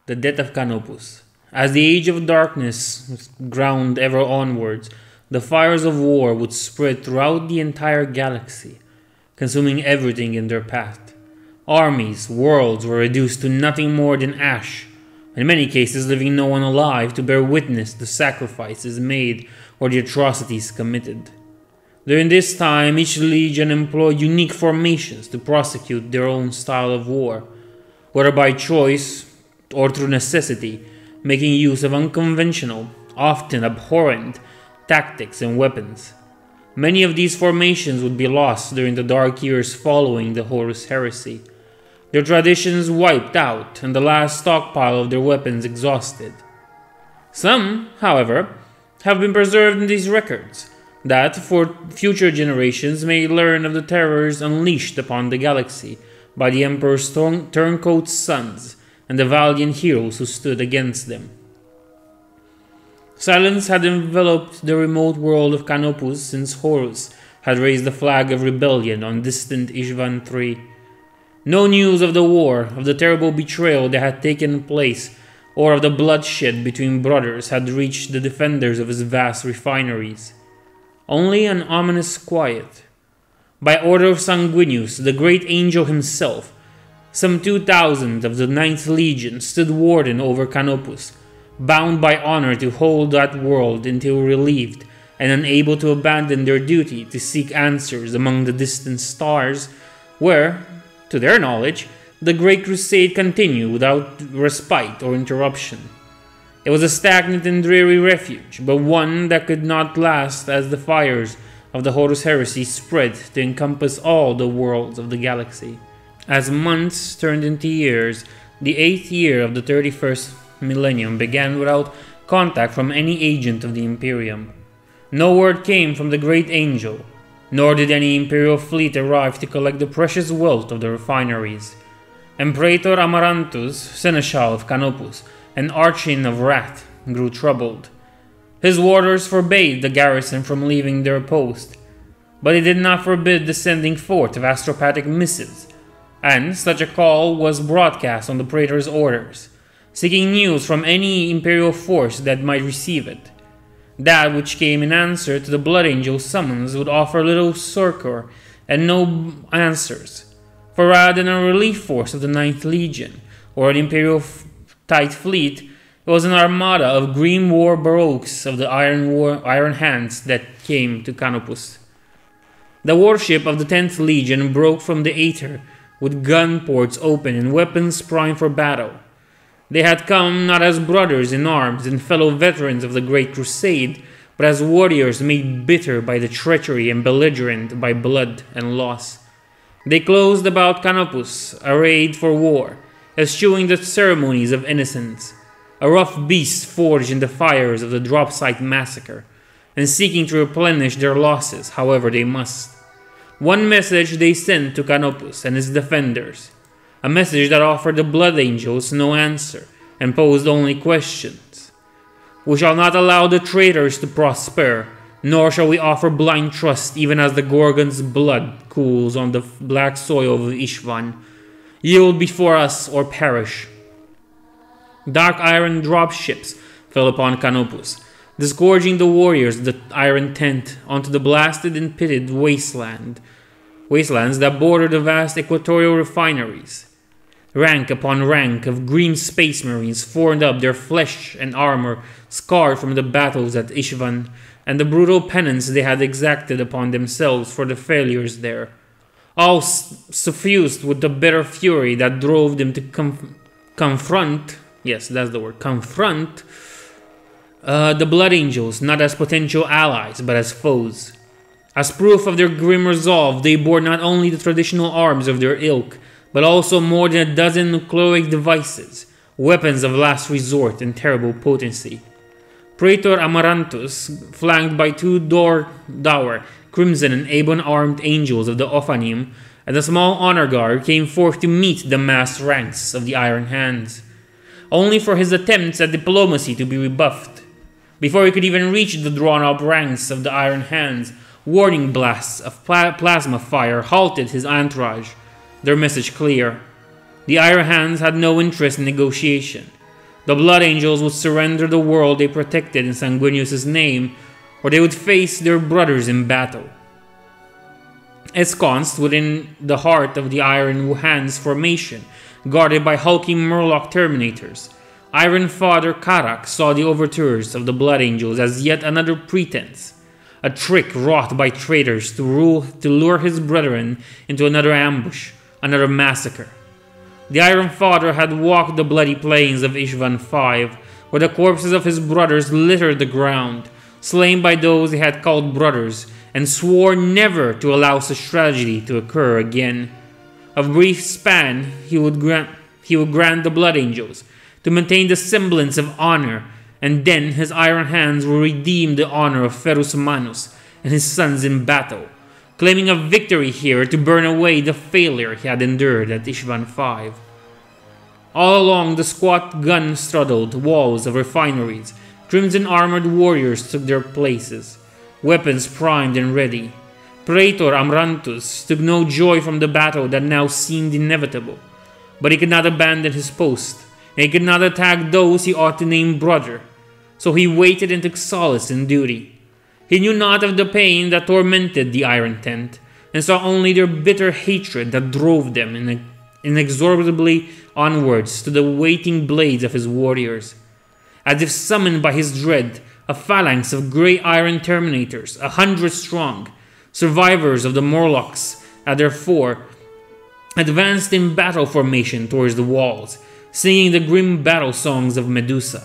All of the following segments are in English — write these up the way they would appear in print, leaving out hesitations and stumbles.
The death of Canopus. As the age of darkness ground ever onwards, the fires of war would spread throughout the entire galaxy, consuming everything in their path. Armies, worlds were reduced to nothing more than ash, in many cases leaving no one alive to bear witness to sacrifices made or the atrocities committed. During this time, each legion employed unique formations to prosecute their own style of war, whether by choice or through necessity, making use of unconventional, often abhorrent, tactics and weapons. Many of these formations would be lost during the dark years following the Horus Heresy, their traditions wiped out and the last stockpile of their weapons exhausted. Some, however, have been preserved in these records, that for future generations may learn of the terrors unleashed upon the galaxy by the Emperor's turncoat sons and the valiant heroes who stood against them. Silence had enveloped the remote world of Canopus since Horus had raised the flag of rebellion on distant Ishvan III. No news of the war, of the terrible betrayal that had taken place, or of the bloodshed between brothers had reached the defenders of his vast refineries. Only an ominous quiet. By order of Sanguinius, the great angel himself, some 2,000 of the 9th Legion stood warden over Canopus, bound by honor to hold that world until relieved and unable to abandon their duty to seek answers among the distant stars, where, to their knowledge, the Great Crusade continued without respite or interruption. It was a stagnant and dreary refuge, but one that could not last as the fires of the Horus Heresy spread to encompass all the worlds of the galaxy. As months turned into years, the 8th year of the 31st millennium began without contact from any agent of the Imperium. No word came from the Great Angel, nor did any Imperial fleet arrive to collect the precious wealth of the refineries. Imperator Amaranthus, Seneschal of Canopus, and Archon of Wrath, grew troubled. His warders forbade the garrison from leaving their post, but he did not forbid the sending forth of astropathic missives, and such a call was broadcast on the praetor's orders, seeking news from any Imperial force that might receive it. That which came in answer to the Blood Angel's summons would offer little succor and no answers, for rather than a relief force of the 9th Legion, or an Imperial tight fleet, it was an armada of green war baroques of the Iron Hands that came to Canopus. The warship of the 10th Legion broke from the Aether, with gun ports open and weapons primed for battle. They had come not as brothers in arms and fellow veterans of the Great Crusade, but as warriors made bitter by the treachery and belligerent by blood and loss. They closed about Canopus, arrayed for war, eschewing the ceremonies of innocence, a rough beast forged in the fires of the drop site massacre, and seeking to replenish their losses however they must. One message they sent to Canopus and his defenders, a message that offered the Blood Angels no answer and posed only questions. We shall not allow the traitors to prosper, nor shall we offer blind trust even as the Gorgon's blood cools on the black soil of Ishvan. Yield before us or perish. Dark iron dropships fell upon Canopus, disgorging the warriors of the Iron Tent onto the blasted and pitted wastelands that border the vast equatorial refineries. Rank upon rank of green space marines formed up, their flesh and armor scarred from the battles at Ishvan and the brutal penance they had exacted upon themselves for the failures there, all suffused with the bitter fury that drove them to confront the Blood Angels, not as potential allies, but as foes. As proof of their grim resolve, they bore not only the traditional arms of their ilk, but also more than a dozen nucleic devices, weapons of last resort and terrible potency. Praetor Amaranthus, flanked by two dour, crimson and ebon-armed angels of the Ophanim, and a small honor guard came forth to meet the massed ranks of the Iron Hands, only for his attempts at diplomacy to be rebuffed. Before he could even reach the drawn-up ranks of the Iron Hands, warning blasts of plasma fire halted his entourage, their message clear. The Iron Hands had no interest in negotiation. The Blood Angels would surrender the world they protected in Sanguinius' name, or they would face their brothers in battle. Ensconced within the heart of the Iron Hands formation, guarded by hulking Murloc Terminators, Iron Father Karak saw the overtures of the Blood Angels as yet another pretense, a trick wrought by traitors to lure his brethren into another ambush, another massacre. The Iron Father had walked the bloody plains of Ishvan V, where the corpses of his brothers littered the ground, slain by those he had called brothers, and swore never to allow such tragedy to occur again. Of brief span, he would grant the Blood Angels to maintain the semblance of honor, and then his Iron Hands will redeem the honor of Ferus Manus and his sons in battle, claiming a victory here to burn away the failure he had endured at Ishvan V. All along the squat gun-straddled walls of refineries, crimson-armored warriors took their places, weapons primed and ready. Praetor Amrantus took no joy from the battle that now seemed inevitable, but he could not abandon his post, and he could not attack those he ought to name brother, so he waited and took solace in duty. He knew not of the pain that tormented the Iron Tent, and saw only their bitter hatred that drove them inexorably onwards to the waiting blades of his warriors. As if summoned by his dread, a phalanx of grey iron Terminators, 100 strong, survivors of the Morlocks at their fore, advanced in battle formation towards the walls, singing the grim battle songs of Medusa.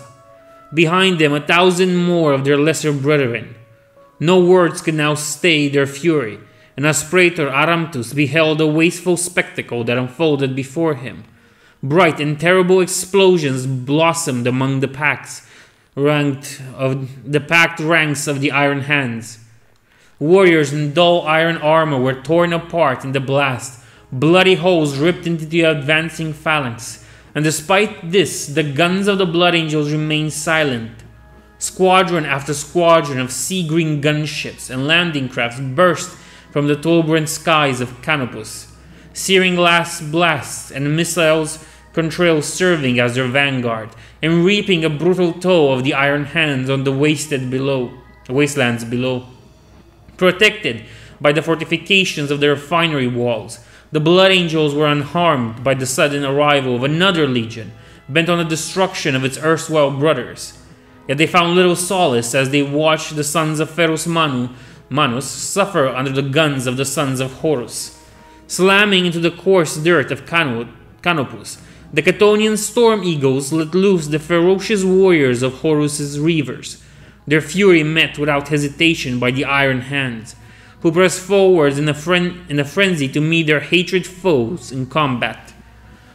Behind them 1,000 more of their lesser brethren. No words could now stay their fury, and as Praetor Aramtus beheld the wasteful spectacle that unfolded before him, bright and terrible explosions blossomed among the packed ranks of the Iron Hands. Warriors in dull iron armor were torn apart in the blast, bloody holes ripped into the advancing phalanx, and despite this, the guns of the Blood Angels remained silent. Squadron after squadron of sea-green gunships and landing crafts burst from the turbulent skies of Canopus, searing last blasts and missiles contrails serving as their vanguard, and reaping a brutal toll of the Iron Hands on the wastelands below. Protected by the fortifications of the refinery walls, the Blood Angels were unharmed by the sudden arrival of another legion, bent on the destruction of its erstwhile brothers. Yet they found little solace as they watched the sons of Ferus Manus suffer under the guns of the sons of Horus. Slamming into the coarse dirt of Canopus, the Catonian Storm Eagles let loose the ferocious warriors of Horus's Reavers, their fury met without hesitation by the Iron Hands, who pressed forwards in a frenzy to meet their hated foes in combat.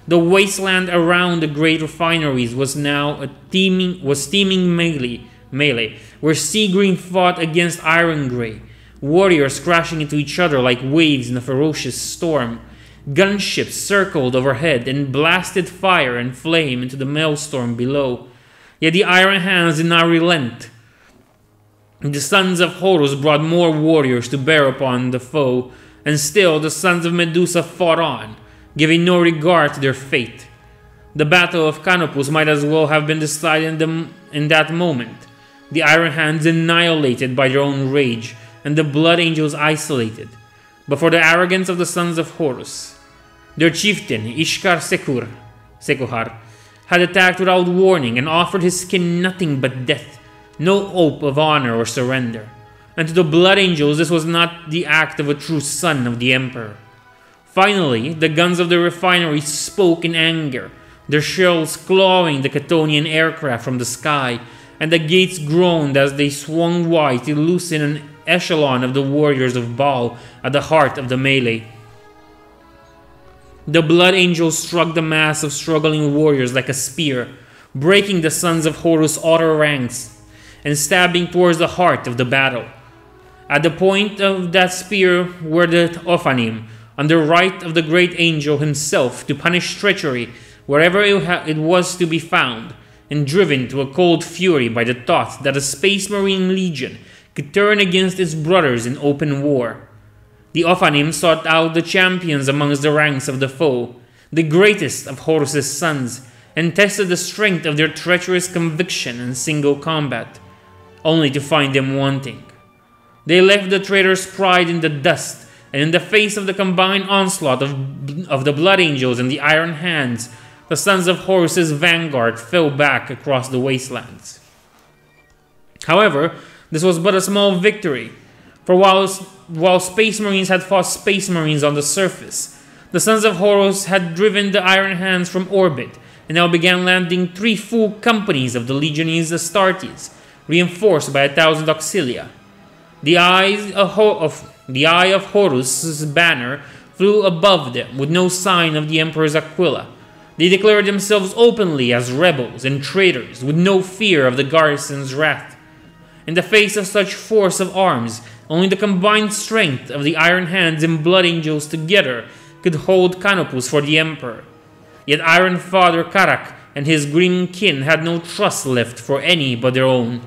The wasteland around the great refineries was now steaming melee, where Sea-Green fought against Iron Grey, warriors crashing into each other like waves in a ferocious storm. Gunships circled overhead and blasted fire and flame into the maelstrom below. Yet the Iron Hands did not relent. The sons of Horus brought more warriors to bear upon the foe, and still the sons of Medusa fought on, giving no regard to their fate. The battle of Canopus might as well have been decided in that moment, the Iron Hands annihilated by their own rage, and the Blood Angels isolated, but for the arrogance of the sons of Horus. Their chieftain, Ishkar Sekuhar, had attacked without warning and offered his kin nothing but death, no hope of honor or surrender. And to the Blood Angels, this was not the act of a true son of the Emperor. Finally, the guns of the refinery spoke in anger, their shells clawing the Catonian aircraft from the sky, and the gates groaned as they swung wide to loosen an echelon of the warriors of Baal at the heart of the melee. The Blood Angels struck the mass of struggling warriors like a spear, breaking the sons of Horus' outer ranks and stabbing towards the heart of the battle. At the point of that spear were the Ophanim, on the right of the great angel himself, to punish treachery wherever it was to be found, and driven to a cold fury by the thought that a Space Marine Legion could turn against its brothers in open war. The Ophanim sought out the champions amongst the ranks of the foe, the greatest of Horus' sons, and tested the strength of their treacherous conviction in single combat, only to find them wanting. They left the traitor's pride in the dust, and in the face of the combined onslaught of the Blood Angels and the Iron Hands, the Sons of Horus's vanguard fell back across the wastelands. However, this was but a small victory, for while Space Marines had fought Space Marines on the surface, the Sons of Horus had driven the Iron Hands from orbit and now began landing 3 full companies of the Legionnaires Astartes, reinforced by 1,000 auxilia. The eye of Horus's banner flew above them with no sign of the Emperor's Aquila. They declared themselves openly as rebels and traitors with no fear of the garrison's wrath. In the face of such force of arms, only the combined strength of the Iron Hands and Blood Angels together could hold Canopus for the Emperor. Yet Iron Father Karak and his grim kin had no trust left for any but their own.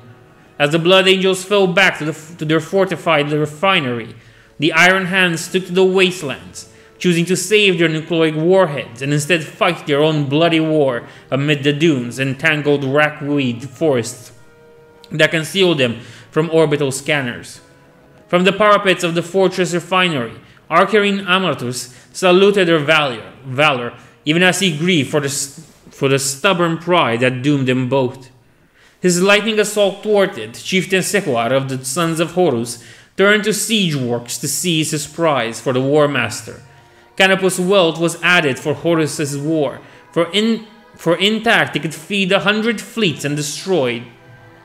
As the Blood Angels fell back to their fortified refinery, the Iron Hands took to the wastelands, choosing to save their nucleic warheads and instead fight their own bloody war amid the dunes and tangled rackweed forests that concealed them from orbital scanners. From the parapets of the fortress refinery, Archerine Amatus saluted their valor, even as he grieved for the stubborn pride that doomed them both. His lightning assault thwarted, Chieftain Sequar of the Sons of Horus turned to siege works to seize his prize for the War Master. Canopus' wealth was added for Horus's war, for intact it could feed 100 fleets and destroyed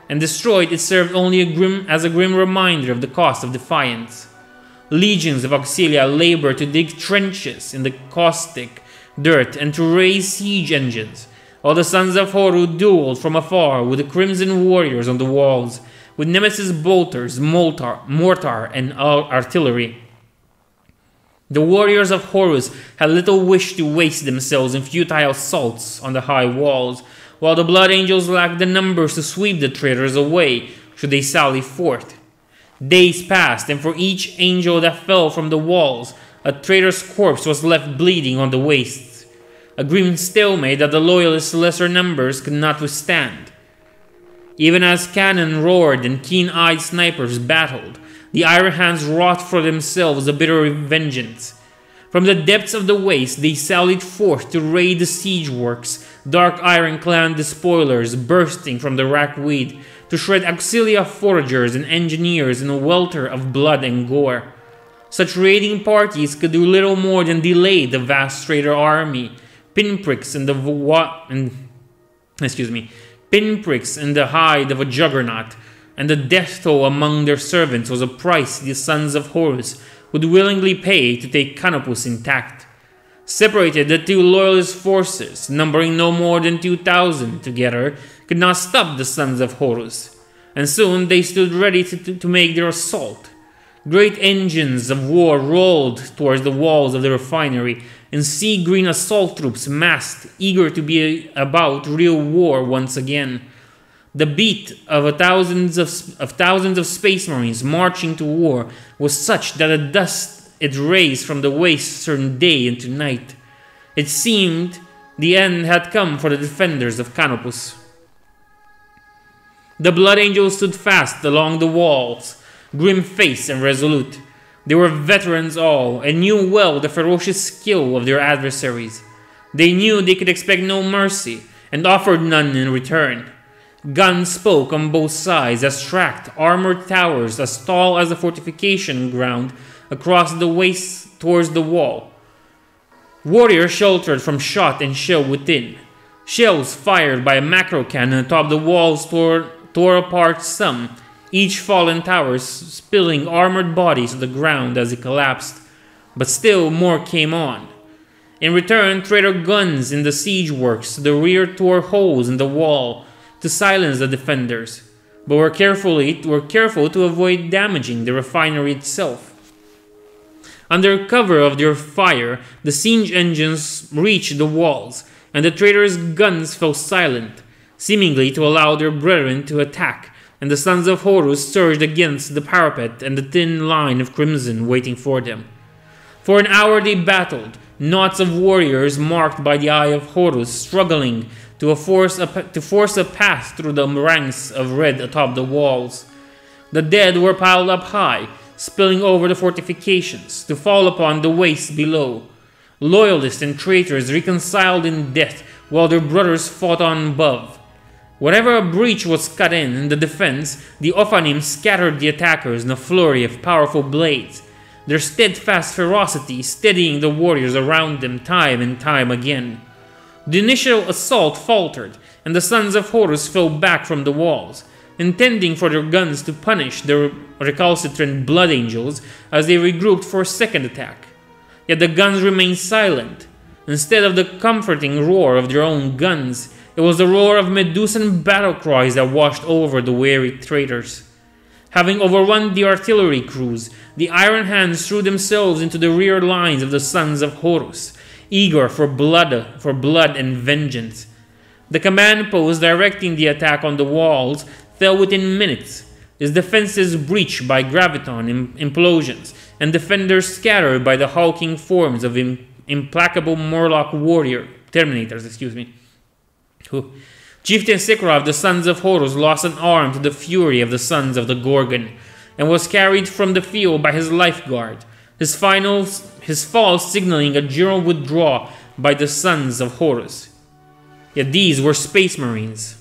it served only as a grim reminder of the cost of defiance. Legions of auxilia labored to dig trenches in the caustic dirt and to raise siege engines, while the Sons of Horus dueled from afar with the Crimson Warriors on the walls, with Nemesis bolters, mortar, and artillery. The warriors of Horus had little wish to waste themselves in futile assaults on the high walls, while the Blood Angels lacked the numbers to sweep the traitors away should they sally forth. Days passed, and for each angel that fell from the walls, a traitor's corpse was left bleeding on the wastes, a grim stalemate that the loyalists' lesser numbers could not withstand. Even as cannon roared and keen-eyed snipers battled, the Iron Hands wrought for themselves a bitter vengeance. From the depths of the waste, they sallied forth to raid the siege works, dark iron-clad despoilers bursting from the rackweed to shred auxilia foragers and engineers in a welter of blood and gore. Such raiding parties could do little more than delay the vast traitor army, pinpricks in the hide of a juggernaut, and the death toll among their servants was a price the Sons of Horus would willingly pay to take Canopus intact. Separated, the 2 loyalist forces, numbering no more than 2,000 together, could not stop the Sons of Horus, and soon they stood ready to make their assault. Great engines of war rolled towards the walls of the refinery, and sea-green assault troops massed, eager to be about real war once again. The beat of thousands of Space Marines marching to war was such that the dust it raised from the waste turned day into night. It seemed the end had come for the defenders of Canopus. The Blood Angels stood fast along the walls, grim-faced and resolute. They were veterans all, and knew well the ferocious skill of their adversaries. They knew they could expect no mercy, and offered none in return. Guns spoke on both sides as tracked armored towers as tall as the fortification ground across the waste towards the wall. Warriors sheltered from shot and shell within. Shells fired by a macro cannon atop the walls tore apart some, each fallen tower spilling armored bodies to the ground as it collapsed. But still more came on. In return, traitor guns in the siege works to the rear tore holes in the wall to silence the defenders, but were careful to avoid damaging the refinery itself. Under cover of their fire, the siege engines reached the walls, and the traitors' guns fell silent, seemingly to allow their brethren to attack, and the Sons of Horus surged against the parapet and the thin line of crimson waiting for them. For an hour they battled, knots of warriors marked by the eye of Horus struggling to force a path through the ranks of red atop the walls. The dead were piled up high, spilling over the fortifications, to fall upon the waste below. Loyalists and traitors reconciled in death, while their brothers fought on above. Whenever a breach was cut in the defense, the Ophanim scattered the attackers in a flurry of powerful blades, their steadfast ferocity steadying the warriors around them time and time again. The initial assault faltered, and the sons of Horus fell back from the walls, intending for their guns to punish the recalcitrant Blood Angels as they regrouped for a second attack. Yet the guns remained silent. Instead of the comforting roar of their own guns, it was the roar of Medusan battle cries that washed over the weary traitors. Having overrun the artillery crews, the Iron Hands threw themselves into the rear lines of the sons of Horus, eager for blood and vengeance. The command post directing the attack on the walls fell within minutes, its defenses breached by graviton implosions, and defenders scattered by the hulking forms of implacable Morlock Terminators. Chieftain Sikra of the Sons of Horus lost an arm to the fury of the Sons of the Gorgon, and was carried from the field by his lifeguard, his fall signaling a general withdrawal by the Sons of Horus. Yet these were Space Marines,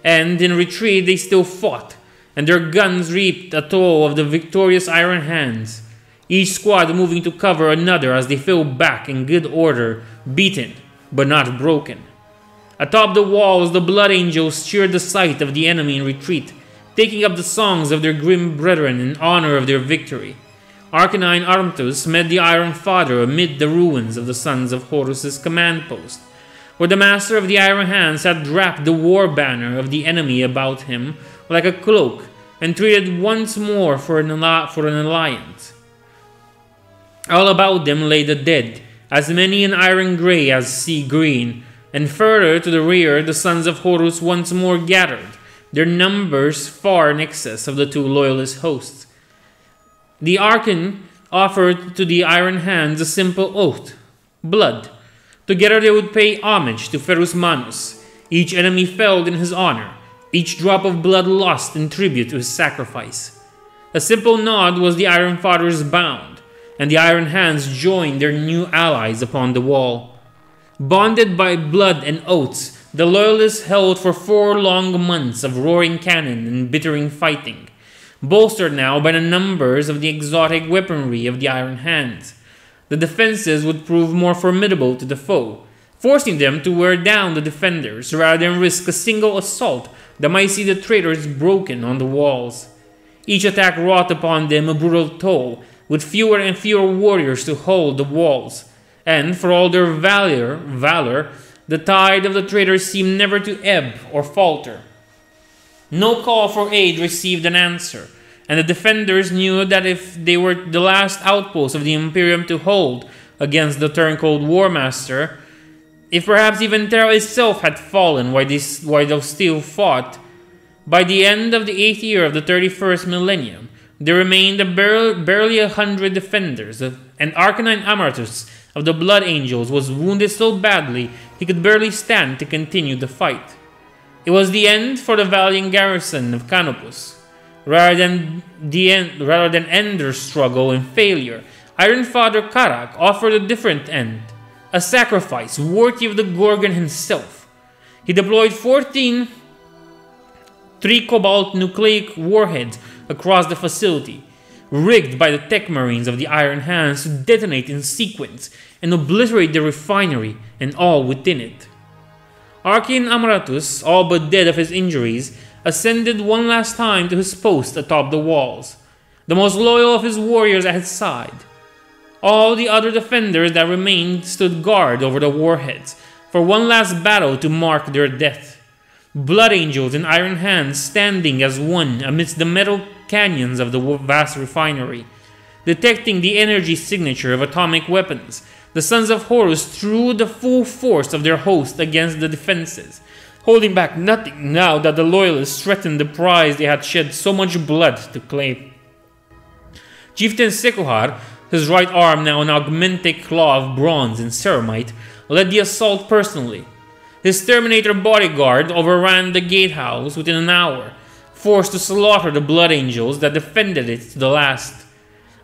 and in retreat they still fought, and their guns reaped a toll of the victorious Iron Hands, each squad moving to cover another as they fell back in good order, beaten but not broken. Atop the walls, the Blood Angels cheered the sight of the enemy in retreat, taking up the songs of their grim brethren in honor of their victory. Arcanine Armtus met the Iron Father amid the ruins of the Sons of Horus' command post, where the Master of the Iron Hands had wrapped the war banner of the enemy about him like a cloak, and treated once more for an alliance. All about them lay the dead, as many in iron grey as sea green, and further to the rear the Sons of Horus once more gathered, their numbers far in excess of the two loyalist hosts. The Archon offered to the Iron Hands a simple oath: blood. Together they would pay homage to Ferus Manus, each enemy felled in his honor, each drop of blood lost in tribute to his sacrifice. A simple nod was the Iron Father's bound, and the Iron Hands joined their new allies upon the wall. Bonded by blood and oaths, the Loyalists held for 4 long months of roaring cannon and bittering fighting, bolstered now by the numbers of the exotic weaponry of the Iron Hands. The defenses would prove more formidable to the foe, forcing them to wear down the defenders rather than risk a single assault that might see the traitors broken on the walls. Each attack wrought upon them a brutal toll, with fewer and fewer warriors to hold the walls, and for all their valor, the tide of the traitors seemed never to ebb or falter. No call for aid received an answer, and the defenders knew that if they were the last outpost of the Imperium to hold against the turncoat War Master, if perhaps even Terra itself had fallen while they still fought, by the end of the 8th year of the 31st millennium, there remained barely 100 defenders, and Arcanine Amaratus of the Blood Angels was wounded so badly he could barely stand to continue the fight. It was the end for the valiant garrison of Canopus. Rather than end their struggle in failure, Iron Father Karak offered a different end, a sacrifice worthy of the Gorgon himself. He deployed 14 3-cobalt nucleic warheads across the facility, rigged by the tech marines of the Iron Hands to detonate in sequence and obliterate the refinery and all within it. Arcane Amaratus, all but dead of his injuries, ascended one last time to his post atop the walls, the most loyal of his warriors at his side. All the other defenders that remained stood guard over the warheads for one last battle to mark their death. Blood Angels and Iron Hands standing as one amidst the metal canyons of the vast refinery. Detecting the energy signature of atomic weapons, the Sons of Horus threw the full force of their host against the defenses, holding back nothing now that the Loyalists threatened the prize they had shed so much blood to claim. Chieftain Sekuhar, his right arm now an augmented claw of bronze and ceramite, led the assault personally. His Terminator bodyguard overran the gatehouse within an hour, forced to slaughter the Blood Angels that defended it to the last.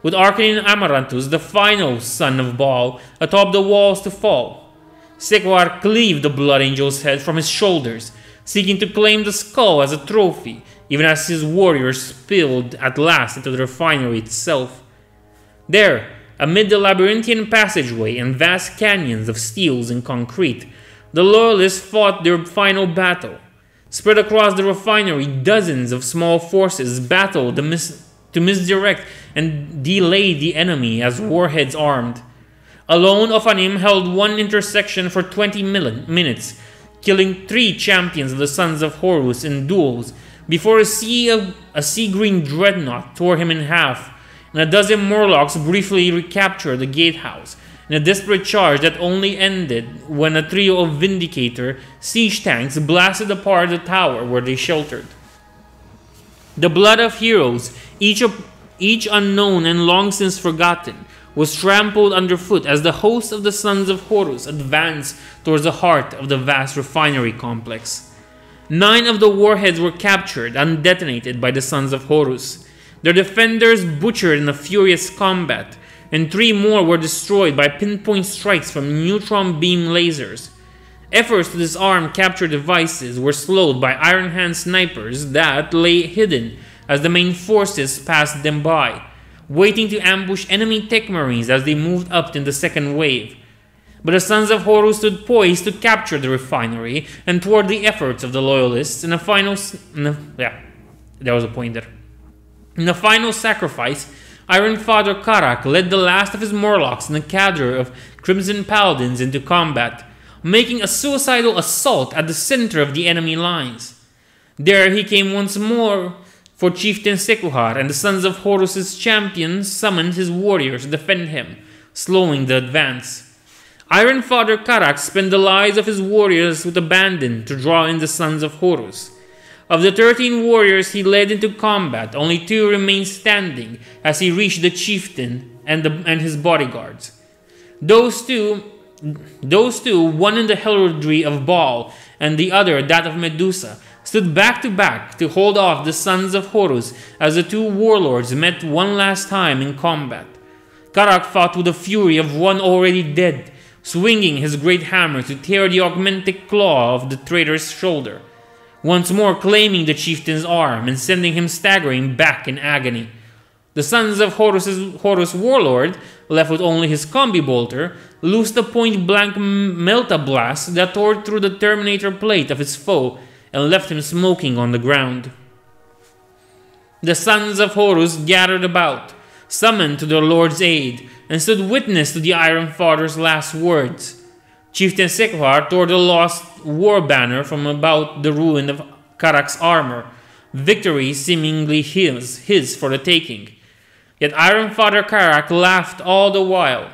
With Arcanine Amaranthus, the final son of Baal, atop the walls to fall. Sequoia cleaved the Blood Angel's head from his shoulders, seeking to claim the skull as a trophy, even as his warriors spilled at last into the refinery itself. There, amid the labyrinthian passageway and vast canyons of steels and concrete, the Loyalists fought their final battle. Spread across the refinery, dozens of small forces battled to misdirect and delay the enemy as warheads armed. Alone, Ophanim held one intersection for 20 minutes, killing 3 champions of the Sons of Horus in duels, before a sea-green dreadnought tore him in half, and a dozen Morlocks briefly recaptured the gatehouse, in a desperate charge that only ended when a trio of Vindicator siege tanks blasted apart the tower where they sheltered. The blood of heroes, each unknown and long since forgotten, was trampled underfoot as the host of the Sons of Horus advanced towards the heart of the vast refinery complex. 9 of the warheads were captured and detonated by the Sons of Horus, their defenders butchered in a furious combat, and 3 more were destroyed by pinpoint strikes from neutron beam lasers. Efforts to disarm captured devices were slowed by Iron Hand snipers that lay hidden as the main forces passed them by, waiting to ambush enemy tech marines as they moved up in the second wave. But the Sons of Horus stood poised to capture the refinery and thwart the efforts of the Loyalists in a final... there was a point there. In the final sacrifice, Iron Father Karak led the last of his Morlocks and a cadre of Crimson Paladins into combat, making a suicidal assault at the center of the enemy lines. There he came once more for Chieftain Sekuhar, and the Sons of Horus' champions summoned his warriors to defend him, slowing the advance. Iron Father Karak spent the lives of his warriors with abandon to draw in the Sons of Horus. Of the 13 warriors he led into combat, only 2 remained standing as he reached the chieftain and his bodyguards. Those two, one in the heraldry of Baal and the other that of Medusa, stood back to back to hold off the Sons of Horus as the 2 warlords met one last time in combat. Karak fought with the fury of one already dead, swinging his great hammer to tear the augmented claw of the traitor's shoulder, once more claiming the chieftain's arm and sending him staggering back in agony. The Sons of Horus warlord, left with only his combi bolter, loosed a point-blank melta blast that tore through the Terminator plate of his foe and left him smoking on the ground. The Sons of Horus gathered about, summoned to their lord's aid, and stood witness to the Iron Father's last words. Chieftain Sekuhar tore the lost war banner from about the ruin of Karak's armor, victory seemingly his for the taking. Yet Iron Father Karak laughed all the while.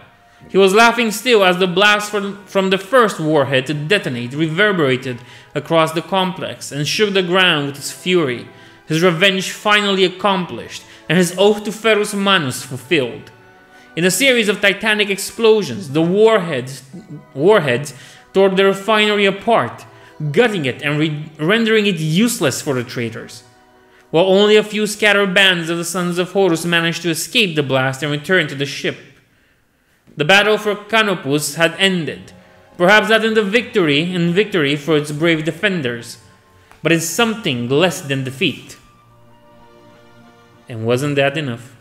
He was laughing still as the blast from the first warhead to detonate reverberated across the complex and shook the ground with its fury, his revenge finally accomplished and his oath to Ferus Manus fulfilled. In a series of titanic explosions, the warheads tore the refinery apart, gutting it and rendering it useless for the traitors, while only a few scattered bands of the Sons of Horus managed to escape the blast and return to the ship. The battle for Canopus had ended, perhaps not in victory for its brave defenders, but in something less than defeat. And wasn't that enough?